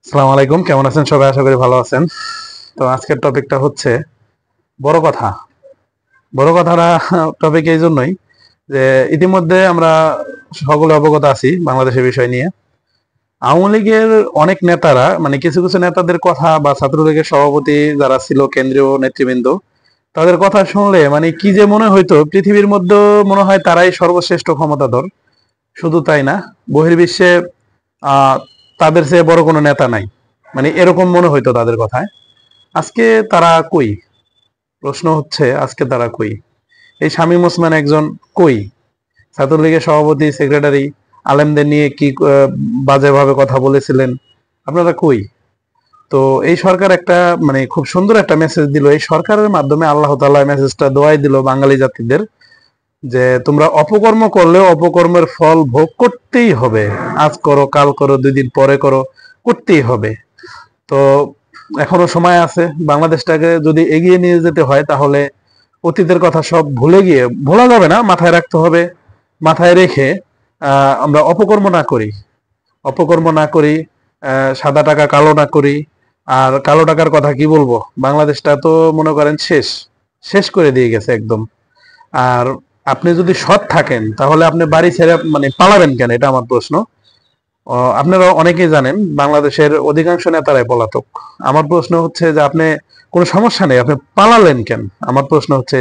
আসসালামু আলাইকুম, কেমন আছেন সবাই? আশা করি ভালো আছেন। তো আজকের টপিকটা হচ্ছে বড় কথা। বড় কথাটা টপিক এই জন্যই যে ইতিমধ্যে আমরা সকলে অবগত আছি বাংলাদেশের বিষয় নিয়ে। আওয়ামী লীগের অনেক নেতারা মানে কিছু কিছু নেতাদের কথা বা ছাত্রলীগের সভাপতি যারা ছিল কেন্দ্রীয় নেতৃবৃন্দ, তাদের কথা শুনলে মানে কি যে মনে হইতো পৃথিবীর মধ্যে মনে হয় তারাই সর্বশ্রেষ্ঠ ক্ষমতাধর। শুধু তাই না, বহির্বিশ্বে আহ তাদের চেয়ে বড় কোনো নেতা নাই, মানে এরকম মনে হইতো তাদের কথায়। আজকে তারা কই? প্রশ্ন হচ্ছে আজকে তারা কই? এই শামীম ওসমান একজন কই? ছাত্রলীগের সভাপতি সেক্রেটারি আলেমদের নিয়ে কি বাজেভাবে কথা বলেছিলেন, আপনারা কই? তো এই সরকার একটা মানে খুব সুন্দর একটা মেসেজ দিল। এই সরকারের মাধ্যমে আল্লাহ তাআলা মেসেজটা দোয়াই দিল বাঙালি জাতিদের যে তোমরা অপকর্ম করলেও অপকর্মের ফল ভোগ করতেই হবে। আজ করো, কাল করো, 2 দিন পরে করো, করতেই হবে। তো এখনো সময় আছে। বাংলাদেশটাকে যদি এগিয়ে নিয়ে যেতে হয় তাহলে অতীতের কথা সব ভুলে গিয়ে, ভোলা যাবে না, মাথায় রাখতে হবে। মাথায় রেখে আমরা অপকর্ম না করি, অপকর্ম না করি, সাদা টাকা কালো না করি। আর কালো টাকার কথা কি বলবো, বাংলাদেশটা তো মনে করেন শেষ, শেষ করে দিয়ে গেছে একদম। আর আপনি যদি সৎ থাকেন তাহলে আপনি বাড়ি ছেড়ে মানে পালাবেন কেন, এটা আমার প্রশ্ন। আপনারা অনেকেই জানেন বাংলাদেশের অধিকাংশ নেতারাই পলাতক। আমার প্রশ্ন হচ্ছে যে আপনি কোনো সমস্যা নেই, আপনি পালালেন কেন? আমার প্রশ্ন হচ্ছে